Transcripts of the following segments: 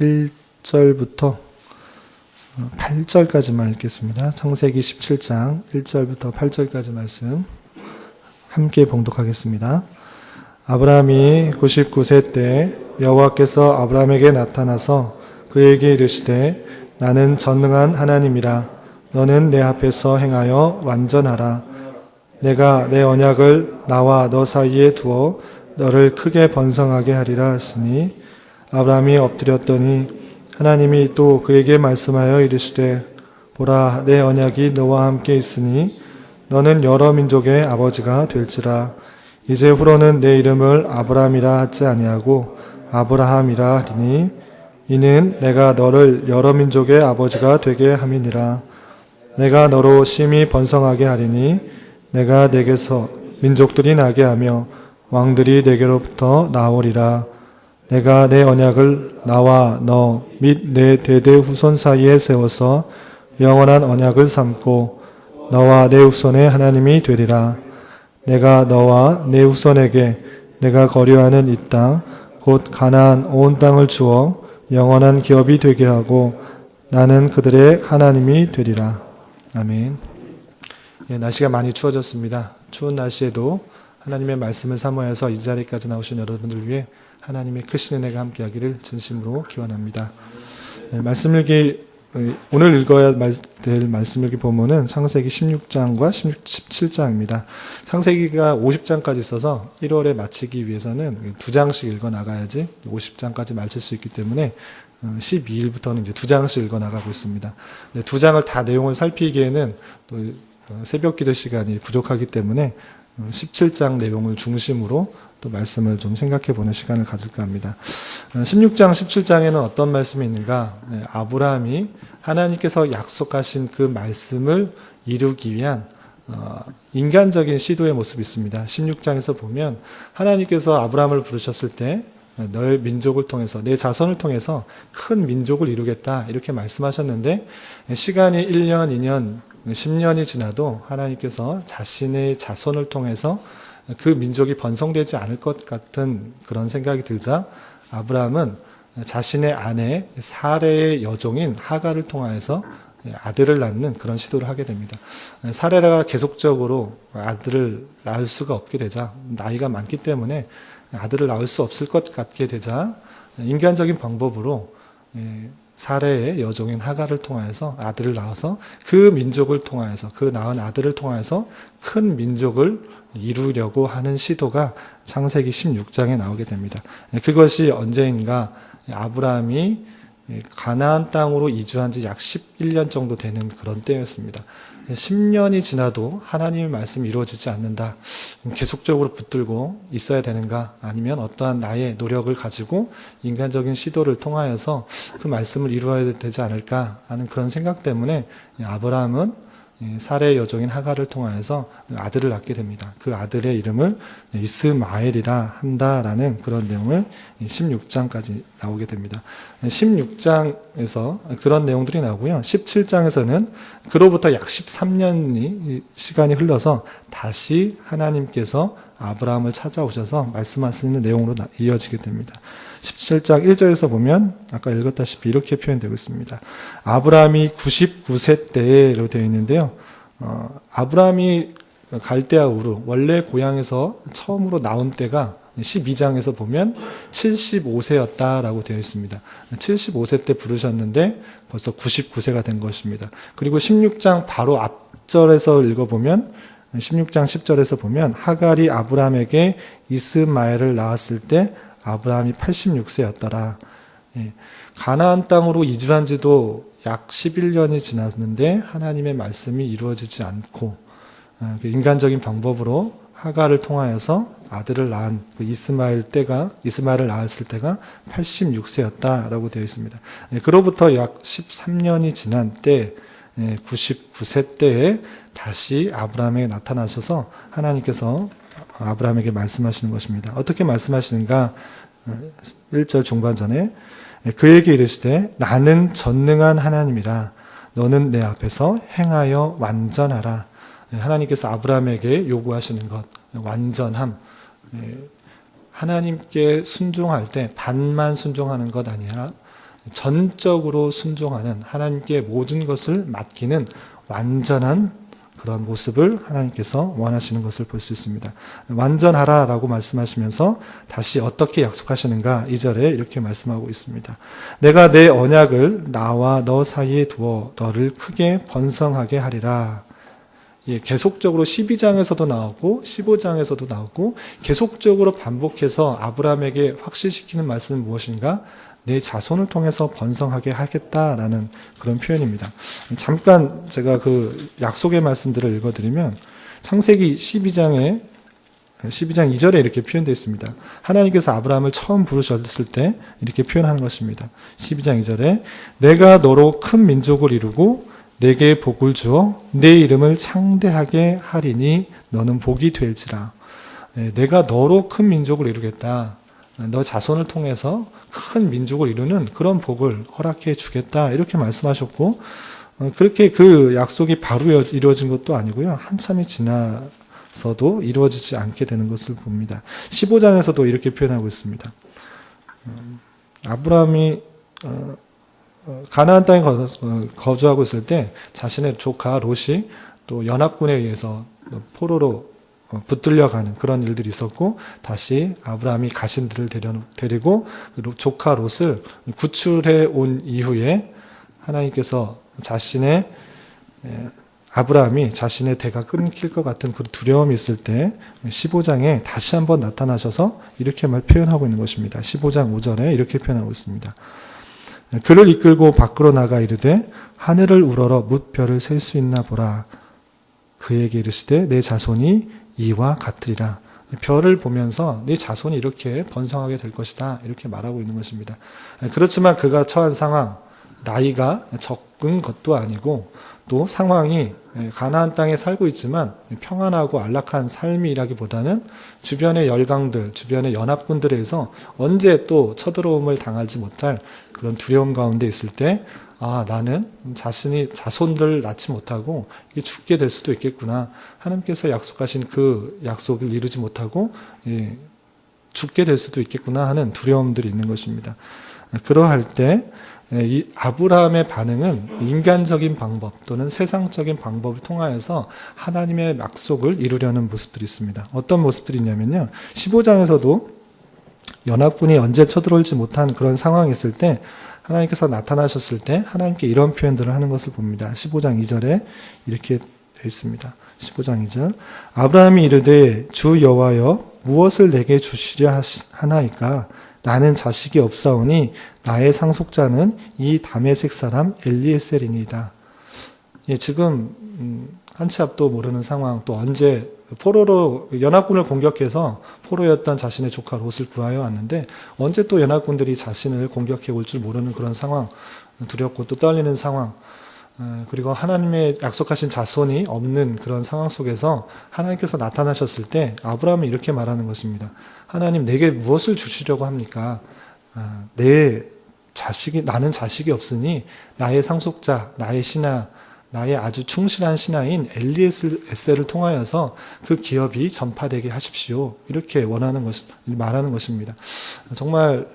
1절부터 8절까지만 읽겠습니다. 창세기 17장 1절부터 8절까지 말씀 함께 봉독하겠습니다. 아브라함이 99세 때 여호와께서 아브라함에게 나타나서 그에게 이르시되 나는 전능한 하나님이라. 너는 내 앞에서 행하여 완전하라. 내가 내 언약을 나와 너 사이에 두어 너를 크게 번성하게 하리라 하시니 아브라함이 엎드렸더니 하나님이 또 그에게 말씀하여 이르시되 보라 내 언약이 너와 함께 있으니 너는 여러 민족의 아버지가 될지라. 이제 후로는 내 이름을 아브라함이라 하지 아니하고 아브라함이라 하리니 이는 내가 너를 여러 민족의 아버지가 되게 함이니라. 내가 너로 심히 번성하게 하리니 내가 내게서 민족들이 나게 하며 왕들이 내게로부터 나오리라. 내가 내 언약을 나와 너 및 내 대대 후손 사이에 세워서 영원한 언약을 삼고 너와 내 후손의 하나님이 되리라. 내가 너와 내 후손에게 내가 거류하는 이 땅 곧 가나안 온 땅을 주어 영원한 기업이 되게 하고 나는 그들의 하나님이 되리라. 아멘. 날씨가 많이 추워졌습니다. 추운 날씨에도 하나님의 말씀을 사모해서 이 자리까지 나오신 여러분들 위해 하나님의 크신 은혜가 함께하기를 진심으로 기원합니다. 말씀 읽기 오늘 읽어야 될 말씀 읽기 본문은 창세기 16장과 17장입니다. 창세기가 50장까지 있어서 1월에 마치기 위해서는 2장씩 읽어 나가야지 50장까지 마칠 수 있기 때문에 12일부터는 이제 2장씩 읽어 나가고 있습니다. 2장을 다 내용을 살피기에는 또 새벽 기도 시간이 부족하기 때문에 17장 내용을 중심으로 또 말씀을 좀 생각해 보는 시간을 가질까 합니다. 16장, 17장에는 어떤 말씀이 있는가? 아브라함이 하나님께서 약속하신 그 말씀을 이루기 위한 인간적인 시도의 모습이 있습니다. 16장에서 보면 하나님께서 아브라함을 부르셨을 때 너의 민족을 통해서 내 자손을 통해서 큰 민족을 이루겠다 이렇게 말씀하셨는데 시간이 1년, 2년, 10년이 지나도 하나님께서 자신의 자손을 통해서 그 민족이 번성되지 않을 것 같은 그런 생각이 들자 아브라함은 자신의 아내 사레의 여종인 하갈을 통하여서 아들을 낳는 그런 시도를 하게 됩니다. 사레가 계속적으로 아들을 낳을 수가 없게 되자 나이가 많기 때문에 아들을 낳을 수 없을 것 같게 되자 인간적인 방법으로 사레의 여종인 하갈을 통하여서 아들을 낳아서 그 민족을 통하여서 그 낳은 아들을 통하여서 큰 민족을 이루려고 하는 시도가 창세기 16장에 나오게 됩니다. 그것이 언제인가 아브라함이 가나안 땅으로 이주한 지 약 11년 정도 되는 그런 때였습니다. 10년이 지나도 하나님의 말씀이 이루어지지 않는다. 계속적으로 붙들고 있어야 되는가? 아니면 어떠한 나의 노력을 가지고 인간적인 시도를 통하여서 그 말씀을 이루어야 되지 않을까 하는 그런 생각 때문에 아브라함은 사레의 여종인 하갈을 통하여서 아들을 낳게 됩니다. 그 아들의 이름을 이스마엘이라 한다라는 그런 내용을 16장까지 나오게 됩니다. 16장에서 그런 내용들이 나오고요. 17장에서는 그로부터 약 13년이 시간이 흘러서 다시 하나님께서 아브라함을 찾아오셔서 말씀하시는 내용으로 이어지게 됩니다. 17장 1절에서 보면 아까 읽었다시피 이렇게 표현되고 있습니다. 아브라함이 99세 때로 되어 있는데요. 아브라함이 갈대아 우르 원래 고향에서 처음으로 나온 때가 12장에서 보면 75세였다라고 되어 있습니다. 75세 때 부르셨는데 벌써 99세가 된 것입니다. 그리고 16장 바로 앞절에서 읽어보면 16장 10절에서 보면 하갈이 아브라함에게 이스마엘을 낳았을 때 아브라함이 86세였더라. 가나안 땅으로 이주한 지도 약 11년이 지났는데 하나님의 말씀이 이루어지지 않고 인간적인 방법으로 하갈을 통하여서 아들을 낳은 그 이스마엘을 낳았을 때가 86세였다라고 되어 있습니다. 그로부터 약 13년이 지난 때 99세 때에 다시 아브라함에게 나타나셔서 하나님께서 아브라함에게 말씀하시는 것입니다. 어떻게 말씀하시는가? 1절 중반전에 그에게 이르시되 나는 전능한 하나님이라. 너는 내 앞에서 행하여 완전하라. 하나님께서 아브라함에게 요구하시는 것, 완전함. 하나님께 순종할 때 반만 순종하는 것 아니라 전적으로 순종하는, 하나님께 모든 것을 맡기는 완전한 그런 모습을 하나님께서 원하시는 것을 볼 수 있습니다. 완전하라라고 말씀하시면서 다시 어떻게 약속하시는가 2절에 이렇게 말씀하고 있습니다. 내가 내 언약을 나와 너 사이에 두어 너를 크게 번성하게 하리라. 예, 계속적으로 12장에서도 나오고 15장에서도 나오고 계속적으로 반복해서 아브라함에게 확실시키는 말씀은 무엇인가? 내 자손을 통해서 번성하게 하겠다라는 그런 표현입니다. 잠깐 제가 그 약속의 말씀들을 읽어드리면 창세기 12장 2절에 이렇게 표현되어 있습니다. 하나님께서 아브라함을 처음 부르셨을 때 이렇게 표현하는 것입니다. 12장 2절에 내가 너로 큰 민족을 이루고 내게 복을 주어 내 이름을 창대하게 하리니 너는 복이 될지라. 내가 너로 큰 민족을 이루겠다. 너 자손을 통해서 큰 민족을 이루는 그런 복을 허락해 주겠다. 이렇게 말씀하셨고, 그렇게 그 약속이 바로 이루어진 것도 아니고요. 한참이 지나서도 이루어지지 않게 되는 것을 봅니다. 15장에서도 이렇게 표현하고 있습니다. 아브라함이 가나안 땅에 거주하고 있을 때 자신의 조카 롯이 또 연합군에 의해서 포로로 붙들려가는 그런 일들이 있었고, 다시 아브라함이 가신들을 데리고 조카 롯을 구출해 온 이후에 하나님께서 아브라함이 자신의 대가 끊길 것 같은 그 두려움이 있을 때 15장에 다시 한번 나타나셔서 이렇게 표현하고 있는 것입니다. 15장 5절에 이렇게 표현하고 있습니다. 그를 이끌고 밖으로 나가 이르되 하늘을 우러러 뭇별을 셀 수 있나 보라. 그에게 이르시되 내 자손이 이와 같으리라. 별을 보면서 네 자손이 이렇게 번성하게 될 것이다. 이렇게 말하고 있는 것입니다. 그렇지만 그가 처한 상황, 나이가 적은 것도 아니고 또 상황이 가나안 땅에 살고 있지만 평안하고 안락한 삶이라기보다는 주변의 열강들, 주변의 연합군들에 의해서 언제 또 쳐들어옴을 당하지 못할 그런 두려움 가운데 있을 때 나는 자손들을 낳지 못하고 죽게 될 수도 있겠구나. 하나님께서 약속하신 그 약속을 이루지 못하고 죽게 될 수도 있겠구나 하는 두려움들이 있는 것입니다. 그러할 때 이 아브라함의 반응은 인간적인 방법 또는 세상적인 방법을 통하여서 하나님의 약속을 이루려는 모습들이 있습니다. 어떤 모습들이 있냐면요. 15장에서도 연합군이 언제 쳐들어올지 못한 그런 상황이 있을 때 하나님께서 나타나셨을 때 하나님께 이런 표현들을 하는 것을 봅니다. 15장 2절에 이렇게 되어 있습니다. 15장 2절 아브라함이 이르되 주 여호와여 무엇을 내게 주시려 하나이까 나는 자식이 없사오니 나의 상속자는 이 다메섹 사람 엘리에셀이니이다. 지금 한치 앞도 모르는 상황, 또 언제 포로로 연합군을 공격해서 포로였던 자신의 조카 롯을 구하여 왔는데 언제 또 연합군들이 자신을 공격해 올 줄 모르는 그런 상황, 두렵고 또 떨리는 상황, 그리고 하나님의 약속하신 자손이 없는 그런 상황 속에서 하나님께서 나타나셨을 때 아브라함은 이렇게 말하는 것입니다. 하나님 내게 무엇을 주시려고 합니까? 나는 자식이 없으니 나의 상속자, 나의 신하, 나의 아주 충실한 신하인 엘리에셀을 통하여서 그 기업이 전파되게 하십시오. 이렇게 말하는 것입니다. 정말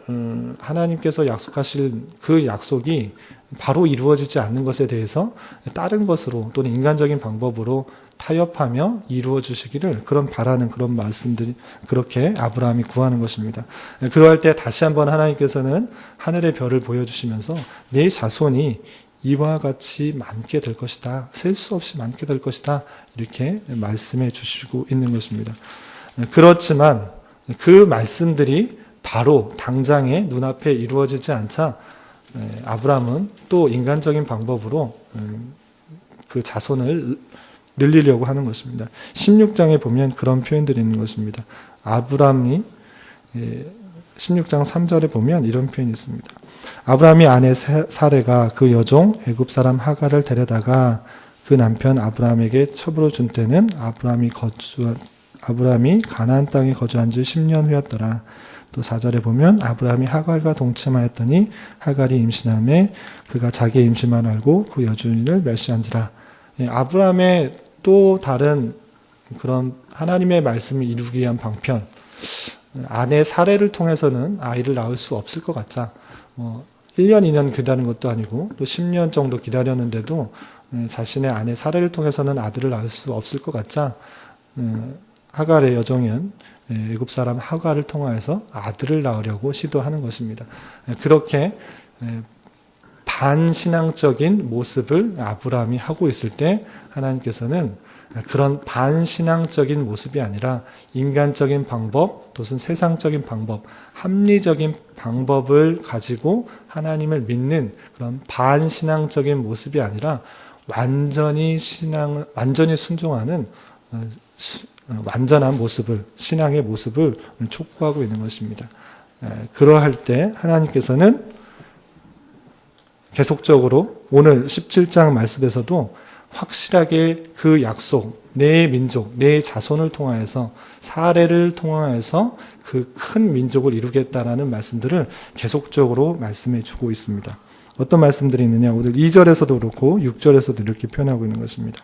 하나님께서 약속하실 그 약속이 바로 이루어지지 않는 것에 대해서 다른 것으로 또는 인간적인 방법으로 타협하며 이루어 주시기를 바라는 그런 말씀들이 그렇게 아브라함이 구하는 것입니다. 그러할 때 다시 한번 하나님께서는 하늘의 별을 보여주시면서 네 자손이 이와 같이 많게 될 것이다. 셀 수 없이 많게 될 것이다. 이렇게 말씀해 주시고 있는 것입니다. 그렇지만 그 말씀들이 바로 당장에 눈앞에 이루어지지 않자 아브라함은 또 인간적인 방법으로 그 자손을 늘리려고 하는 것입니다. 16장에 보면 그런 표현들이 있는 것입니다. 아브라함이 16장 3절에 보면 이런 표현이 있습니다. 아브라함이 아내 사레가 그 여종 애굽 사람 하갈을 데려다가 그 남편 아브라함에게 첩으로 준 때는 아브라함이 가나안 땅에 거주한 지 10년 후였더라. 또 4절에 보면 아브라함이 하갈과 동침하였더니 하갈이 임신하매 그가 자기의 임신만 알고 그 여주인을 멸시한지라. 아브라함의 또 다른 그런 하나님의 말씀을 이루기 위한 방편, 아내 사례를 통해서는 아이를 낳을 수 없을 것 같자. 1년, 2년 기다린 것도 아니고 또 10년 정도 기다렸는데도 자신의 아내 사례를 통해서는 아들을 낳을 수 없을 것 같자 하갈의 여종은 애굽 사람 하갈을 통하여서 아들을 낳으려고 시도하는 것입니다. 그렇게 반신앙적인 모습을 아브라함이 하고 있을 때 하나님께서는 그런 반신앙적인 모습이 아니라 인간적인 방법, 또는 세상적인 방법, 합리적인 방법을 가지고 하나님을 믿는 그런 반신앙적인 모습이 아니라 완전히 순종하는 완전한 모습을, 신앙의 모습을 촉구하고 있는 것입니다. 그러할 때 하나님께서는 계속적으로 오늘 17장 말씀에서도 확실하게 그 약속, 내 민족, 내 자손을 통하여서, 사례를 통하여서 그 큰 민족을 이루겠다라는 말씀들을 계속적으로 말씀해 주고 있습니다. 어떤 말씀들이 있느냐? 오늘 2절에서도 그렇고 6절에서도 이렇게 표현하고 있는 것입니다.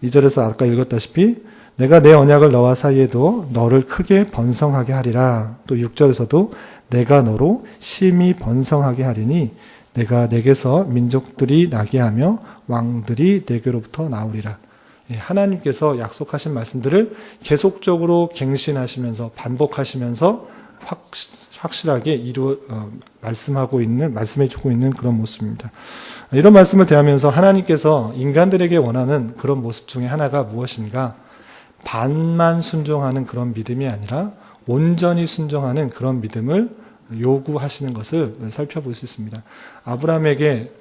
2절에서 아까 읽었다시피 내가 내 언약을 너와 사이에도 너를 크게 번성하게 하리라. 또 6절에서도 내가 너로 심히 번성하게 하리니 내가 내게서 민족들이 나게 하며 왕들이 내게로부터 나오리라. 하나님께서 약속하신 말씀들을 계속적으로 갱신하시면서 반복하시면서 확실하게 말씀해 주고 있는 그런 모습입니다. 이런 말씀을 대하면서 하나님께서 인간들에게 원하는 그런 모습 중에 하나가 무엇인가? 반만 순종하는 그런 믿음이 아니라 온전히 순종하는 그런 믿음을 요구하시는 것을 살펴볼 수 있습니다. 아브라함에게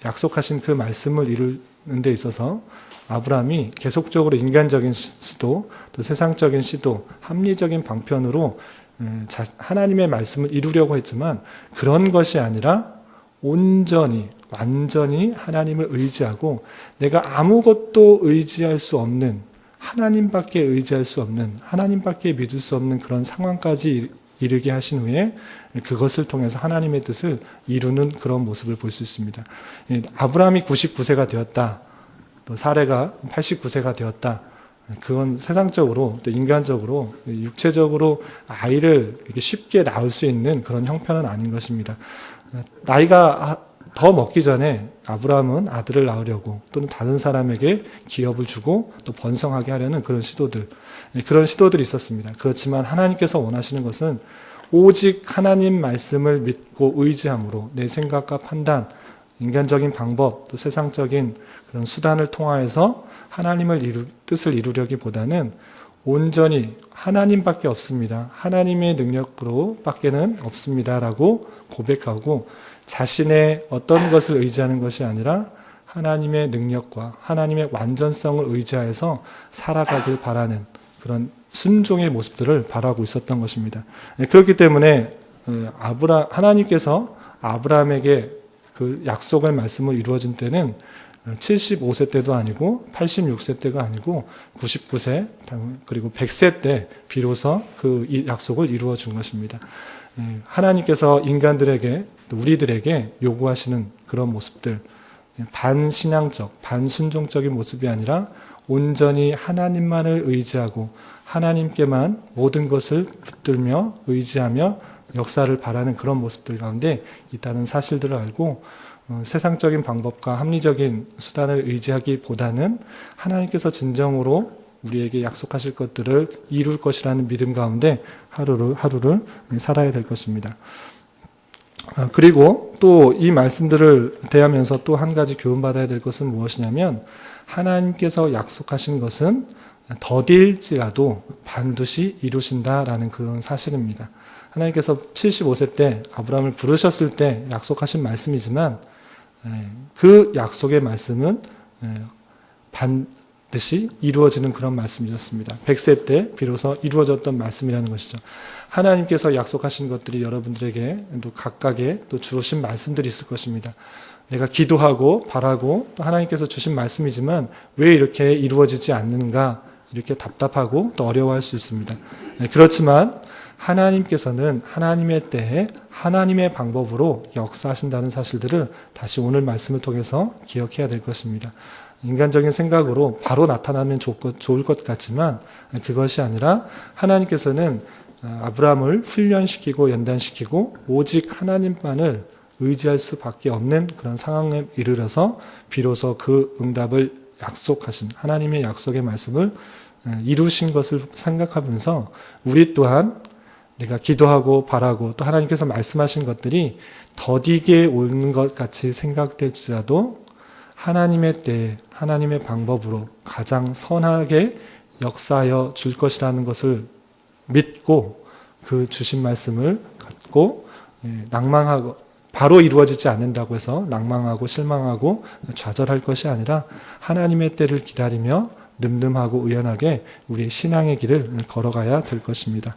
약속하신 그 말씀을 이루는 데 있어서 아브라함이 계속적으로 인간적인 시도, 또 세상적인 시도, 합리적인 방편으로 하나님의 말씀을 이루려고 했지만 그런 것이 아니라 온전히, 완전히 하나님을 의지하고 내가 아무것도 의지할 수 없는, 하나님밖에 의지할 수 없는, 하나님밖에 믿을 수 없는 그런 상황까지 이르게 하신 후에 그것을 통해서 하나님의 뜻을 이루는 그런 모습을 볼 수 있습니다. 아브라함이 99세가 되었다. 또 사레가 89세가 되었다. 그건 세상적으로 또 인간적으로 육체적으로 아이를 쉽게 낳을 수 있는 그런 형편은 아닌 것입니다. 나이가 더 먹기 전에 아브라함은 아들을 낳으려고 또는 다른 사람에게 기업을 주고 또 번성하게 하려는 그런 시도들이 있었습니다. 그렇지만 하나님께서 원하시는 것은 오직 하나님 말씀을 믿고 의지함으로 내 생각과 판단, 인간적인 방법, 또 세상적인 그런 수단을 통하여서 하나님의 뜻을 이루려기보다는 온전히 하나님밖에 없습니다. 하나님의 능력으로 밖에는 없습니다라고 고백하고 자신의 어떤 것을 의지하는 것이 아니라 하나님의 능력과 하나님의 완전성을 의지하여서 살아가길 바라는 그런 순종의 모습들을 바라고 있었던 것입니다. 그렇기 때문에 하나님께서 아브라함에게 그 약속의 말씀을 이루어진 때는 75세 때도 아니고 86세 때가 아니고 99세 그리고 100세 때 비로소 그 약속을 이루어 준 것입니다. 하나님께서 인간들에게 우리들에게 요구하시는 그런 모습들, 반신앙적, 반순종적인 모습이 아니라 온전히 하나님만을 의지하고 하나님께만 모든 것을 붙들며 의지하며 역사를 바라는 그런 모습들 가운데 있다는 사실들을 알고 세상적인 방법과 합리적인 수단을 의지하기보다는 하나님께서 진정으로 우리에게 약속하실 것들을 이룰 것이라는 믿음 가운데 하루를 살아야 될 것입니다. 그리고 또 이 말씀들을 대하면서 또 한 가지 교훈받아야 될 것은 무엇이냐면 하나님께서 약속하신 것은 더딜지라도 반드시 이루신다라는 그런 사실입니다. 하나님께서 75세 때 아브라함을 부르셨을 때 약속하신 말씀이지만 그 약속의 말씀은 반드시 이루어지는 그런 말씀이었습니다. 100세 때 비로소 이루어졌던 말씀이라는 것이죠. 하나님께서 약속하신 것들이 여러분들에게 또 각각의 또 주신 말씀들이 있을 것입니다. 내가 기도하고 바라고 또 하나님께서 주신 말씀이지만 왜 이렇게 이루어지지 않는가 이렇게 답답하고 또 어려워할 수 있습니다. 그렇지만 하나님께서는 하나님의 때에 하나님의 방법으로 역사하신다는 사실들을 다시 오늘 말씀을 통해서 기억해야 될 것입니다. 인간적인 생각으로 바로 나타나면 좋을 것 같지만 그것이 아니라 하나님께서는 아브라함을 훈련시키고 연단시키고 오직 하나님만을 의지할 수밖에 없는 그런 상황에 이르러서 비로소 그 응답을 약속하신 하나님의 약속의 말씀을 이루신 것을 생각하면서 우리 또한 내가 기도하고 바라고 또 하나님께서 말씀하신 것들이 더디게 오는 것 같이 생각될지라도 하나님의 때에 하나님의 방법으로 가장 선하게 역사하여 줄 것이라는 것을 믿고 그 주신 말씀을 갖고 낭망하고 바로 이루어지지 않는다고 해서 낭망하고 실망하고 좌절할 것이 아니라 하나님의 때를 기다리며 늠름하고 의연하게 우리의 신앙의 길을 걸어가야 될 것입니다.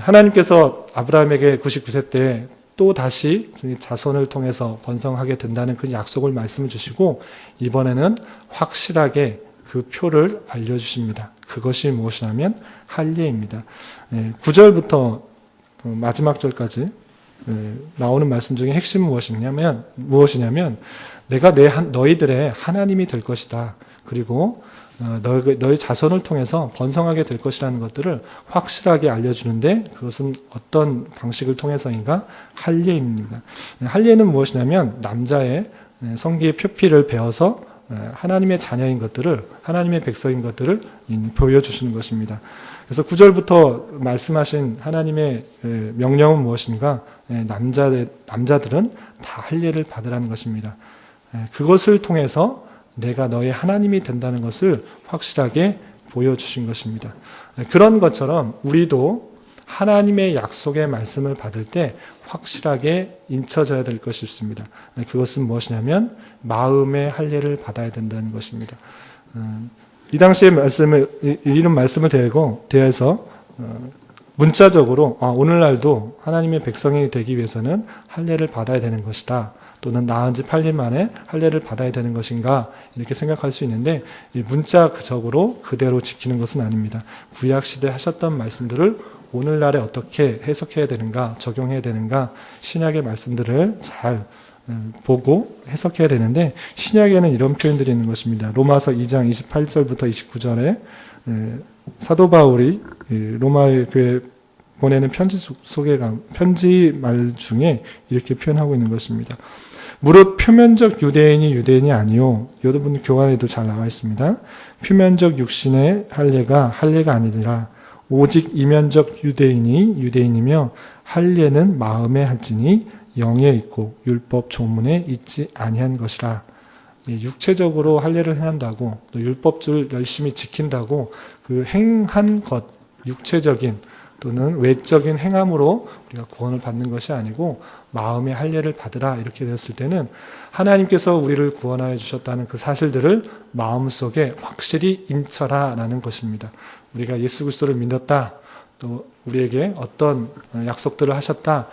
하나님께서 아브라함에게 99세 때 또 다시 자손을 통해서 번성하게 된다는 그 약속을 말씀을 주시고 이번에는 확실하게 그 표를 알려주십니다. 그것이 무엇이냐면 할례입니다. 9절부터 마지막 절까지 나오는 말씀 중에 핵심은 무엇이냐면 내가 너희들의 하나님이 될 것이다. 그리고 너희 자손을 통해서 번성하게 될 것이라는 것들을 확실하게 알려주는데 그것은 어떤 방식을 통해서인가? 할례입니다. 할례는 무엇이냐면 남자의 성기의 표피를 베어서 하나님의 자녀인 것들을 하나님의 백성인 것들을 보여주시는 것입니다. 그래서 9절부터 말씀하신 하나님의 명령은 무엇인가? 남자들은 다 할례를 받으라는 것입니다. 그것을 통해서 내가 너의 하나님이 된다는 것을 확실하게 보여주신 것입니다. 그런 것처럼 우리도 하나님의 약속의 말씀을 받을 때 확실하게 인쳐져야 될 것이 있습니다. 그것은 무엇이냐면 마음의 할례를 받아야 된다는 것입니다. 이 당시의 이런 말씀을 대해서 문자적으로 오늘날도 하나님의 백성이 되기 위해서는 할례를 받아야 되는 것이다. 또는 나은 지 8일 만에 할례를 받아야 되는 것인가 이렇게 생각할 수 있는데 문자적으로 그대로 지키는 것은 아닙니다. 구약시대 하셨던 말씀들을 오늘날에 어떻게 해석해야 되는가 적용해야 되는가 신약의 말씀들을 잘 보고 해석해야 되는데 신약에는 이런 표현들이 있는 것입니다. 로마서 2장 28절부터 29절에 사도 바울이 로마의 교회에 보내는 편지 말 중에 이렇게 표현하고 있는 것입니다. 무릇 표면적 유대인이 아니요. 여러분 교환에도 잘 나와 있습니다. 표면적 육신의 할례가 아니라 오직 이면적 유대인이며 할례는 마음에 할지니 영에 있고 율법 조문에 있지 아니한 것이라. 육체적으로 할례를 행한다고 또 율법을 열심히 지킨다고 그 행한 것 육체적인 또는 외적인 행함으로 우리가 구원을 받는 것이 아니고 마음의 할례를 받으라 이렇게 되었을 때는 하나님께서 우리를 구원하여 주셨다는 그 사실들을 마음속에 확실히 인쳐라라는 것입니다. 우리가 예수 그리스도를 믿었다. 또 우리에게 어떤 약속들을 하셨다.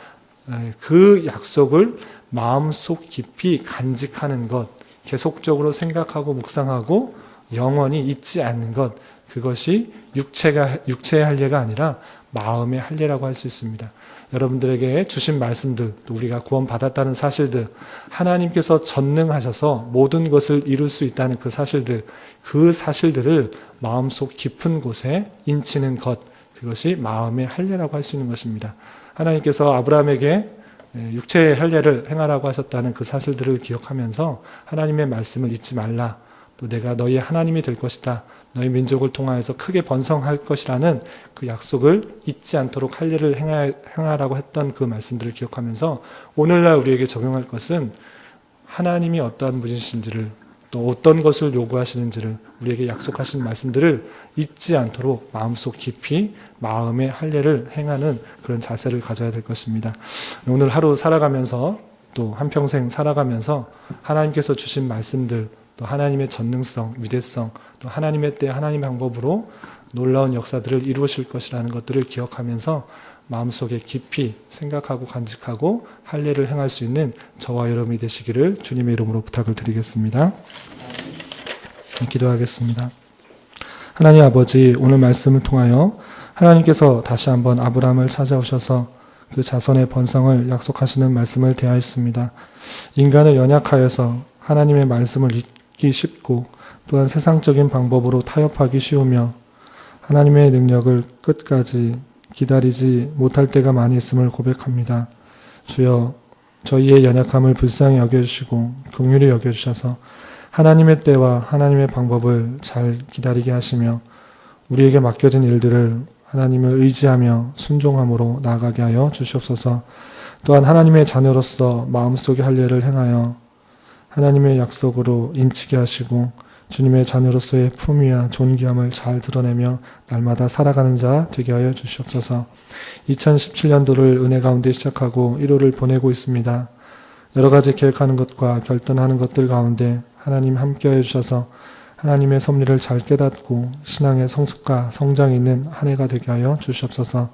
그 약속을 마음속 깊이 간직하는 것, 계속적으로 생각하고 묵상하고 영원히 잊지 않는 것, 그것이 육체의 할례가 아니라 마음의 할례라고 할 수 있습니다. 여러분들에게 주신 말씀들, 또 우리가 구원받았다는 사실들, 하나님께서 전능하셔서 모든 것을 이룰 수 있다는 그 사실들을 마음속 깊은 곳에 인치는 것, 그것이 마음의 할례라고 할 수 있는 것입니다. 하나님께서 아브라함에게 육체의 할례를 행하라고 하셨다는 그 사실들을 기억하면서 하나님의 말씀을 잊지 말라. 또 내가 너희의 하나님이 될 것이다. 너희 민족을 통하여서 크게 번성할 것이라는 그 약속을 잊지 않도록 할례를 행하라고 했던 그 말씀들을 기억하면서 오늘날 우리에게 적용할 것은 하나님이 어떠한 분이신지를 또 어떤 것을 요구하시는지를 우리에게 약속하신 말씀들을 잊지 않도록 마음속 깊이 마음의 할례를 행하는 그런 자세를 가져야 될 것입니다. 오늘 하루 살아가면서 또 한평생 살아가면서 하나님께서 주신 말씀들 또 하나님의 전능성, 위대성, 또 하나님의 때 하나님의 방법으로 놀라운 역사들을 이루실 것이라는 것들을 기억하면서 마음속에 깊이 생각하고 간직하고 할례를 행할 수 있는 저와 여러분이 되시기를 주님의 이름으로 부탁을 드리겠습니다. 기도하겠습니다. 하나님 아버지, 오늘 말씀을 통하여 하나님께서 다시 한번 아브라함을 찾아오셔서 그 자손의 번성을 약속하시는 말씀을 대하였습니다. 인간을 연약하여서 하나님의 말씀을 잊기 쉽고 또한 세상적인 방법으로 타협하기 쉬우며 하나님의 능력을 끝까지 기다리지 못할 때가 많이 있음을 고백합니다. 주여, 저희의 연약함을 불쌍히 여겨주시고 긍휼히 여겨주셔서 하나님의 때와 하나님의 방법을 잘 기다리게 하시며 우리에게 맡겨진 일들을 하나님을 의지하며 순종함으로 나아가게 하여 주시옵소서. 또한 하나님의 자녀로서 마음속에 할 일을 행하여 하나님의 약속으로 인치게 하시고 주님의 자녀로서의 품위와 존귀함을 잘 드러내며 날마다 살아가는 자 되게 하여 주시옵소서. 2017년도를 은혜 가운데 시작하고 1월을 보내고 있습니다. 여러 가지 계획하는 것과 결단하는 것들 가운데 하나님 함께하여 주셔서 하나님의 섭리를 잘 깨닫고 신앙의 성숙과 성장이 있는 한 해가 되게 하여 주시옵소서.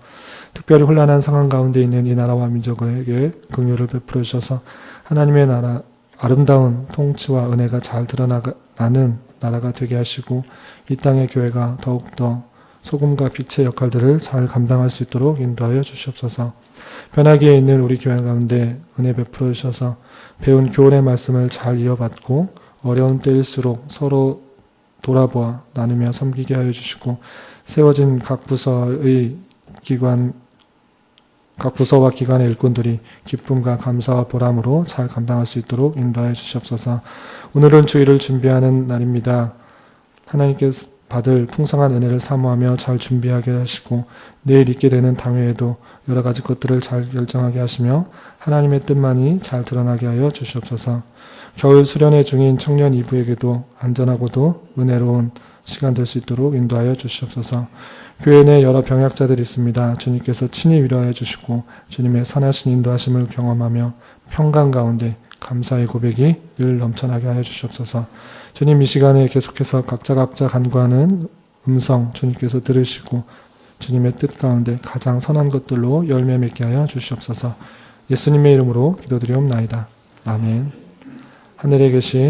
특별히 혼란한 상황 가운데 있는 이 나라와 민족에게 긍휼을 베풀어 주셔서 하나님의 나라 아름다운 통치와 은혜가 잘 드러나는 나라가 되게 하시고 이 땅의 교회가 더욱더 소금과 빛의 역할들을 잘 감당할 수 있도록 인도하여 주시옵소서. 변하기에 있는 우리 교회 가운데 은혜 베풀어 주셔서 배운 교훈의 말씀을 잘 이어받고 어려운 때일수록 서로 돌아보아 나누며 섬기게 하여 주시고 세워진 각 부서와 기관의 일꾼들이 기쁨과 감사와 보람으로 잘 감당할 수 있도록 인도하여 주시옵소서. 오늘은 주일을 준비하는 날입니다. 하나님께서 받을 풍성한 은혜를 사모하며 잘 준비하게 하시고 내일 있게 되는 당회에도 여러 가지 것들을 잘 결정하게 하시며 하나님의 뜻만이 잘 드러나게 하여 주시옵소서. 겨울 수련회 중인 청년 이부에게도 안전하고도 은혜로운 시간 될 수 있도록 인도하여 주시옵소서. 교회 내 여러 병약자들이 있습니다. 주님께서 친히 위로하여 주시고 주님의 선하신 인도하심을 경험하며 평강 가운데 감사의 고백이 늘 넘쳐나게 하여 주시옵소서. 주님 이 시간에 계속해서 각자 간구하는 음성 주님께서 들으시고 주님의 뜻 가운데 가장 선한 것들로 열매 맺게 하여 주시옵소서. 예수님의 이름으로 기도드리옵나이다. 아멘. 하늘에 계신